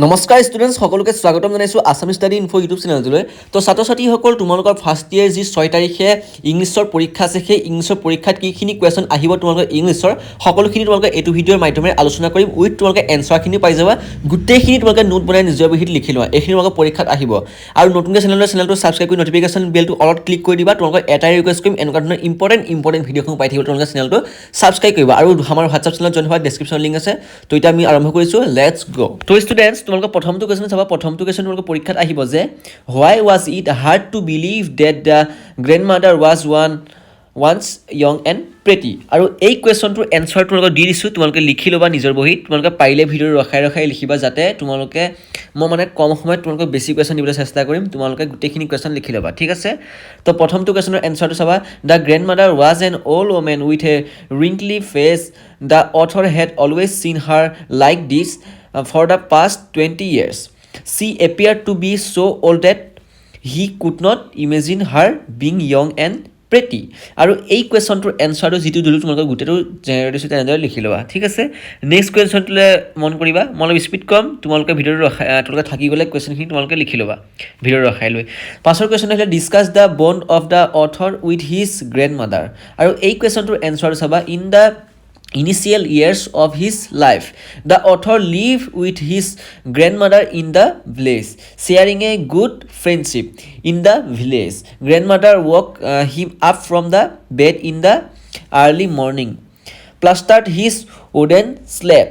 নমস্কাৰ ষ্টুডেণ্টছ সকলোকে স্বাগতম জনাইছোঁ আছাম ষ্টাডি ইনফো ইউটিউব চেনেলটোলৈ তো ছাত্ৰ ছাত্ৰীসকল তোমালোকৰ ফাৰ্ষ্ট ইয়েৰ যি 6 তাৰিখে ইংলিছৰ পৰীক্ষা আছে সেই ইংলিছৰ পৰীক্ষাত কিখিনি কুৱেশ্যন আহিব তোমালোকৰ ইংলিছৰ সকলোখিনি তোমালোকে এইটো ভিডিঅ'ৰ মাধ্যমেৰে আলোচনা কৰিম উইথ তোমালোকে এনচাৰখিনি পাই যাবা গোটেইখিনি তোমালোকে নোট বনাই নিজৰ বহীত লিখি লোৱা এইখিনি তোমালোকৰ পৰীক্ষাত আহিব আৰু নতুনকৈ চেনেলটো ছাবস্ক্ৰাইব কৰি নটিফিকেশ্যন বেলটো অলত ক্লিক কৰি দিবা তোমালোকৰ এটাই ৰিকুৱেষ্ট কৰিম এনেকুৱা ধৰণৰ ইম্পৰ্টেণ্ট ভিডিঅ'সমূহ পাই থাকিব তোমালোকে চেনেলটো ছাবস্ক্ৰাইব কৰিবা আৰু আমাৰ হোৱাটছআপ চেনেলত জইন হোৱা ডেছক্ৰিপশ্যন লিংক আছে তো এতিয়া আমি আৰম্ভ কৰিছোঁ লেটছ গো তো ষ্টুডেণ্টছ তোমালোকৰ প্ৰথমটো কুৱেশ্যন চাবা প্ৰথমটো কুৱেশ্যন তোমালোকৰ পৰীক্ষাত আহিব যে হোৱাই was it hard to believe date the grandmother was once young and pretty আৰু এই কুৱেশ্যনটোৰ এনচাৰ তোমালোকক দি দিছোঁ তোমালোকে লিখি ল'বা নিজৰ বহীত তোমালোকে পাৰিলে ভিডিঅ' ৰখাই লিখিবা যাতে তোমালোকে মই মানে কম সময়ত তোমালোকক বেছি কুৱেশ্যন দিবলৈ চেষ্টা কৰিম তোমালোকে গোটেইখিনি কুৱেশ্যন লিখি ল'বা ঠিক আছে তো প্ৰথমটো কুৱেশ্যনৰ এনচাৰটো চাবা the grandmother was N old women with a wrinkly face the author had always seen her like this for the past 20 years she appeared to be so old that he could not imagine her being young and pretty আৰু এই কুৱেশ্যনটোৰ এনচাৰটো যিটো দিলোঁ তোমালোকে গোটেইটো generate দিছোঁ তেনেদৰে লিখি ল'বা ঠিক আছে নেক্সট কুৱেশ্যনটোলৈ মন কৰিবা মই অলপ স্পীড কম তোমালোকে ভিডিঅ'টো তোমালোকে থাকি গ'লে কুৱেশ্যনখিনি তোমালোকে লিখি ল'বা ভিডিঅ' ৰখাই লৈ পাছৰ কুৱেশ্যন আহিলে discuss the bond of the author with his grand mother আৰু এই কুৱেশ্যনটোৰ এনচাৰটো চাবা in the initial years of his life the author lived with his grandmother in the village sharing a good friendship in the village grandmother woke him up from the bed in the early morning plastered his wooden slab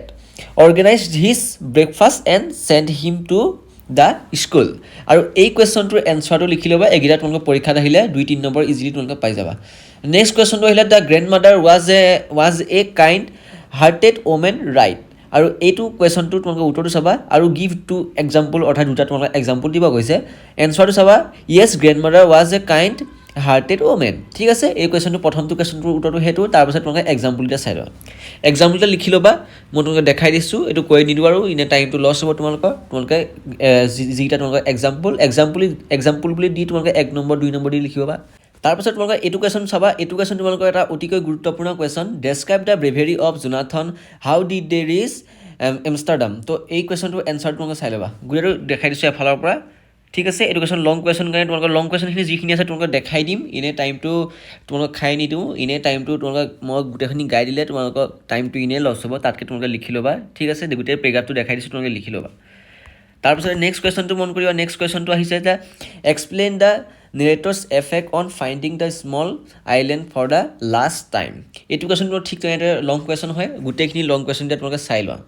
organized his breakfast and sent him to the school আৰু এই কুৱেশ্যনটোৰ এনচাৰটো লিখি ল'বা এইকেইটা তোমালোকৰ পৰীক্ষাত আহিলে 2-3 number easily তোমালোকে পাই যাবা নেক্সট কুৱেশ্যনটো আহিলে the grandmother was a kind hearted woman right আৰু এইটো কুৱেশ্যনটো তোমালোকে উত্তৰটো চাবা আৰু গিভ টু এক্সাম্পল অৰ্থাৎ দুটা তোমালোকে এক্সাম্পল দিব গৈছে এনচাৰটো চাবা yes grandmother was a kind hearted woman ঠিক আছে এই কুৱেশ্যনটো প্ৰথমটো কুৱেশ্যনটোৰ উত্তৰটো সেইটো তাৰপিছত তোমালোকে এক্সাম্পলকেইটা চাই লোৱা এক্সাম্পলকেইটা লিখি ল'বা মই তোমালোকে দেখাই দিছোঁ এইটো কৈ নিদিওঁ আৰু ইনে টাইমটো লছ হ'ব তোমালোকে যিকেইটা তোমালোকৰ এক্সাম্পল বুলি দি তোমালোকে 1 নম্বৰ 2 নম্বৰ দি লিখিবা তাৰপিছত তোমালোকে এইটো কুৱেশ্যন চাবা এইটো কুৱেশ্যন তোমালোকৰ এটা অতিকৈ গুৰুত্বপূৰ্ণ question describe the bravery of Jonathan how did they reach Amsterdam তো এই কুৱেশ্যনটোৰ এনচাৰ তোমালোকে চাই ল'বা গোটেইটো দেখাই দিছোঁ এফালৰ পৰা ঠিক আছে এইটো কুৱেশ্যন লং কুৱেশ্যন কাৰণে তোমালোকৰ লং কুৱেশ্যনখিনি যিখিনি আছে তোমালোকে দেখাই দিম ইনে টাইমটো তোমালোকক খাই নিদিওঁ ইনে টাইমটো তোমালোকক মই গোটেইখিনি গাই দিলে তোমালোকৰ টাইমটো ইনে লছ হ'ব তাতকৈ তোমালোকে লিখি ল'বা ঠিক আছে গোটেই পেৰাগ্ৰাফটো দেখাই দিছোঁ তোমালোকে লিখি ল'বা তাৰপিছত নেক্সট কুৱেশ্যনটো মন কৰিবা নেক্সট কুৱেশ্যনটো আহিছে যে explain the narrator's effect on finding the small island for the last time এইটো কুৱেশ্যনটো ঠিক তেনেদৰে লং কুৱেশ্যন হয় গোটেইখিনি লং কুৱেশ্যন দিয়া তোমালোকে চাই লোৱা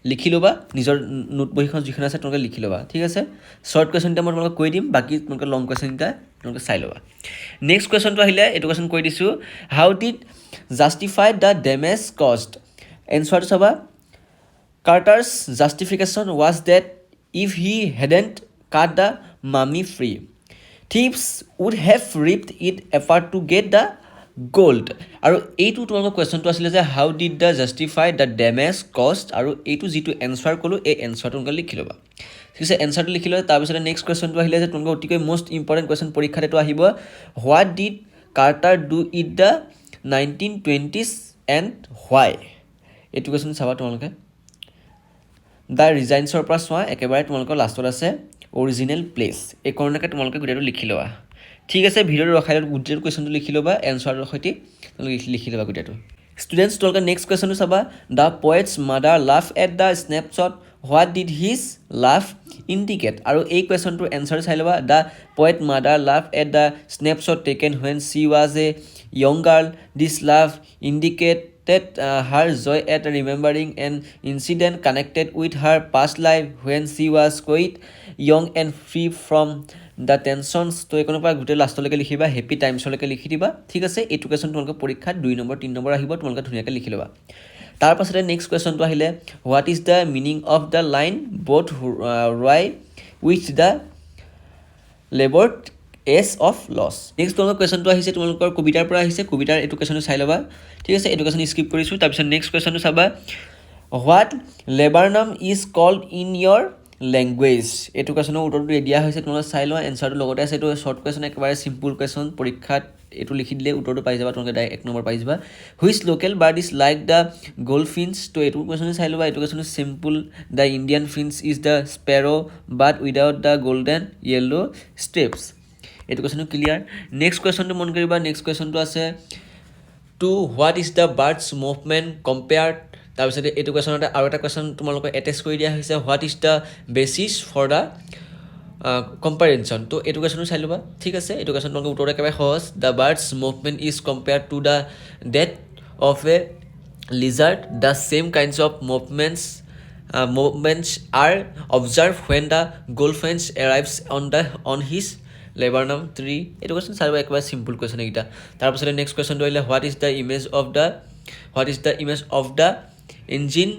লিখি ল'বা নিজৰ নোট বহীখন যিখন আছে তোমালোকে লিখি ল'বা ঠিক আছে শ্বৰ্ট কুৱেশ্যনটা মই তোমালোকক কৈ দিম বাকী তোমালোকে লং কুৱেশ্যনটা তোমালোকে চাই ল'বা নেক্সট কুৱেশ্যনটো আহিলে এইটো কুৱেশ্যন কৈ দিছোঁ how did justify the damage cost এনচাৰটো চাবা Carter's justification was that if he hadn't cut the mummy free thieves would have ripped it apart to get the gold আৰু এইটো তোমালোকৰ কুৱেশ্যনটো আছিলে যে how did the justify the damage cost আৰু এইটো যিটো এনচাৰ ক'লোঁ এই এনচাৰটো তোমালোকে লিখি ল'বা ঠিক আছে এনচাৰটো লিখি ল'বা তাৰপিছতে নেক্সট কুৱেশ্যনটো আহিলে যে তোমালোকৰ অতিকৈ মষ্ট ইম্পৰ্টেণ্ট কুৱেশ্যন পৰীক্ষাত এইটো আহিব what did Carter do it the 1920s and why এইটো কুৱেশ্যন চাবা তোমালোকে দ্য ৰিজাইনছৰ পৰা চোৱা একেবাৰে তোমালোকৰ লাষ্টত আছে অৰিজিনেল প্লেচ এই কাৰণেকে তোমালোকে গোটেইটো লিখি লোৱা ঠিক আছে ভিডিঅ'টো ৰখাই গোটেইটো কুৱেশ্যনটো লিখি ল'বা এনচাৰৰ সৈতে তোমালোকে লিখি ল'বা গোটেইটো ষ্টুডেণ্টছ তোমালোকে নেক্সট কুৱেশ্যনটো চাবা the poet's mother love at the snapshot what did his love indicate আৰু এই কুৱেশ্যনটোৰ এনচাৰ চাই ল'বা the poet mother love at the snapshot taken when she was a young girl this love indicated her joy at remembering an incident connected with her past life when she was quite young and free from the tensions তো এইকনৰ পৰা গোটেই লাষ্টলৈকে লিখিবা happy টাইমছলৈকে লিখি দিবা ঠিক আছে এইটো question তোমালোকে পৰীক্ষাত 2 নম্বৰ 3 নম্বৰ আহিব তোমালোকে ধুনীয়াকৈ লিখি ল'বা তাৰপাছতে নেক্সট কুৱেশ্যনটো আহিলে what is the meaning of the line both wry with the laboured ease of loss next তোমালোকৰ কুৱেশ্যনটো আহিছে তোমালোকৰ কবিতাৰ পৰা আহিছে কবিতাৰ এইটো কুৱেশ্যনটো চাই ল'বা ঠিক আছে এইটো কুৱেশ্যন স্কিপ কৰিছোঁ তাৰপিছত নেক্সট কুৱেশ্যনটো চাবা what laburnum is called in your language এইটো কুৱেশ্যনৰ উত্তৰটো দিয়া হৈছে তোমালোকে চাই লোৱা এনচাৰটো লগতে আছে এইটো শ্বৰ্ট কুৱেশ্যন একেবাৰে চিম্পুল কুৱেশ্যন পৰীক্ষাত এইটো লিখি দিলে উত্তৰটো পাই যাবা তোমালোকে ডাইৰেক্ট 1 নম্বৰ পাই যাবা which local bird is like the গোল্ডফিন্স তো এইটো কুৱেশ্যন চাই ল'বা এইটো question simple the Indian finches is the sparrow but without the golden yellow stripes এইটো কুৱেশ্যনটো ক্লিয়াৰ নেক্সট কুৱেশ্যনটো মন কৰিবা নেক্সট কুৱেশ্যনটো আছে to what is the birds movement compared তাৰপিছতে এইটো কুৱেশ্যনতে আৰু এটা কুৱেশ্যন তোমালোকক এটেচ কৰি দিয়া হৈছে what is the basis for the comparison তো এইটো কুৱেশ্যনটো চাই ল'বা ঠিক আছে এইটো কুৱেশ্যন তোমালোকৰ উত্তৰটো একেবাৰে সহজ the birds movement is compared to the death of a lizard the same kinds of movements are observed when the goldfinch arrives on his laburnum tree এইটো কুৱেশ্যন চাই ল'বা একেবাৰে চিম্পল কুৱেশ্যন এইকেইটা তাৰপিছতে নেক্সট কুৱেশ্যনটো আহিলে what is the image of the engine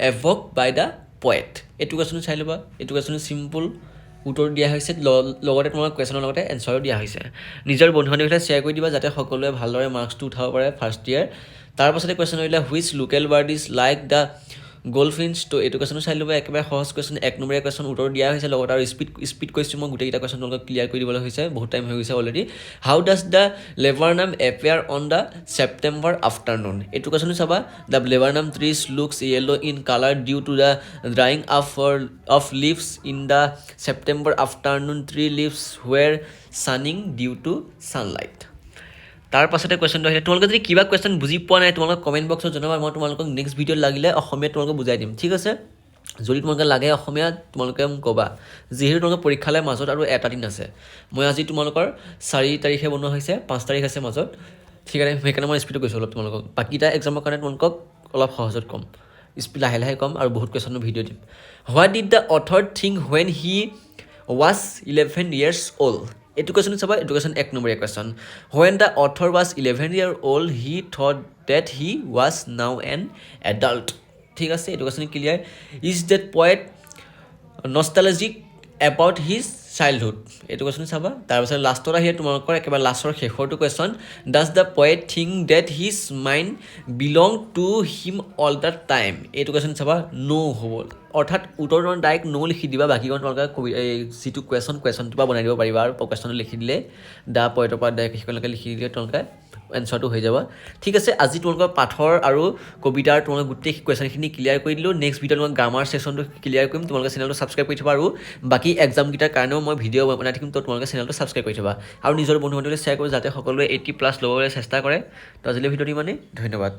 evoke by the poet এইটো কুৱেশ্যনটো চাই ল'বা এইটো কুৱেশ্যনটো চিম্পল উত্তৰ দিয়া হৈছে লগতে তোমাৰ কুৱেশ্যনৰ লগতে এনচাৰো দিয়া হৈছে নিজৰ বন্ধু বান্ধৱীলৈ শ্বেয়াৰ কৰি দিবা যাতে সকলোৱে ভালদৰে মাৰ্কছটো উঠাব পাৰে ফাৰ্ষ্ট ইয়াৰ তাৰপাছতে কুৱেশ্যন আহিলে which local bird is like the গোল্ডফিন্স তো এইটো কুৱেশ্যনটো চাই ল'বা একেবাৰে সহজ কুৱেশ্যন 1 নম্বৰীয়া কুৱেশ্যন উত্তৰ দিয়া হৈছে লগতে আৰু স্পীড কৈছোঁ মই গোটেইকেইটা কুৱেশ্যন তোমালোকক ক্লিয়াৰ কৰি দিবলৈ হৈছে বহুত টাইম হৈ গৈছে already how does the laburnum appear on the September afternoon এইটো কুৱেশ্যনটো চাবা the laburnum trees looks yellow in colour due to the drying up of leaves in the September afternoon tree leaves where shining due to sunlight তাৰ পাছতে কুৱেশ্যনটো আহিলে তোমালোকে যদি কিবা question বুজি পোৱা নাই তোমালোকক কমেণ্ট বক্সত জনাবা মই তোমালোকক নেক্সট ভিডিঅ'ত লাগিলে অসমীয়াত তোমালোকক বুজাই দিম ঠিক আছে যদি তোমালোকে লাগে অসমীয়াত তোমালোকে ক'বা যিহেতু তোমালোকৰ পৰীক্ষালৈ মাজত আৰু এটা দিন আছে মই আজি তোমালোকৰ 4 তাৰিখে বনোৱা হৈছে 5 তাৰিখ আছে মাজত ঠিক আছে সেইকাৰণে মই স্পীডত কৈছোঁ অলপ তোমালোকক বাকীটা এক্সামৰ কাৰণে তোমালোকক অলপ সহজত ক'ম স্পীড লাহে লাহে ক'ম আৰু বহুত কুৱেশ্যনৰ ভিডিঅ' দিম what did the author think when he was 11 years old এইটো কুৱেশ্যন চাবা এইটো কুৱেশ্যন 1 নম্বৰীয়া question when the author was 11 years old he thought that he was now an adult ঠিক আছে এইটো question clear is that poet nostalgic about his childhood এইটো question চাবা তাৰপিছত লাষ্টত আহিলে তোমালোকৰ একেবাৰে লাষ্টৰ শেষৰটো question does the poet think that his mind belong to him all the time এইটো কুৱেশ্যন চাবা no হ'ব অৰ্থাৎ উত্তৰটো ডাইৰেক্ট নো লিখি দিবা বাকীখন তোমালোকে যিটো কুৱেশ্যনটো পৰা বনাই দিব পাৰিবা আৰু কুৱেশ্যনটো লিখি দিলে দ্য পইণ্টৰ পৰা ডাইৰেক্ট সেইখনলৈকে লিখি দিলে তোমালোকে এনচাৰটো হৈ যাব ঠিক আছে আজি তোমালোকৰ পাঠৰ আৰু কবিতাৰ তোমালোকে গোটেই কুৱেশ্যনখিনি ক্লিয়াৰ কৰি দিলোঁ নেক্সট ভিডিঅ'ত মই গ্ৰামাৰ ছেশ্যনটো ক্লিয়াৰ কৰিম তোমালোকে চেনেলটো ছাবস্ক্ৰাইব কৰি থবা আৰু বাকী এক্সামকেইটাৰ কাৰণেও মই ভিডিঅ' বনাই থাকিম তো তোমালোকে চেনেলটো ছাবস্ক্ৰাইব কৰি থবা আৰু নিজৰ বন্ধু বান্ধৱীলৈ শ্বেয়াৰ কৰিব যাতে সকলোৱে 80+ ল'বলৈ চেষ্টা কৰে তো আজিলৈ ভিডিঅ'টো ইমানেই ধন্যবাদ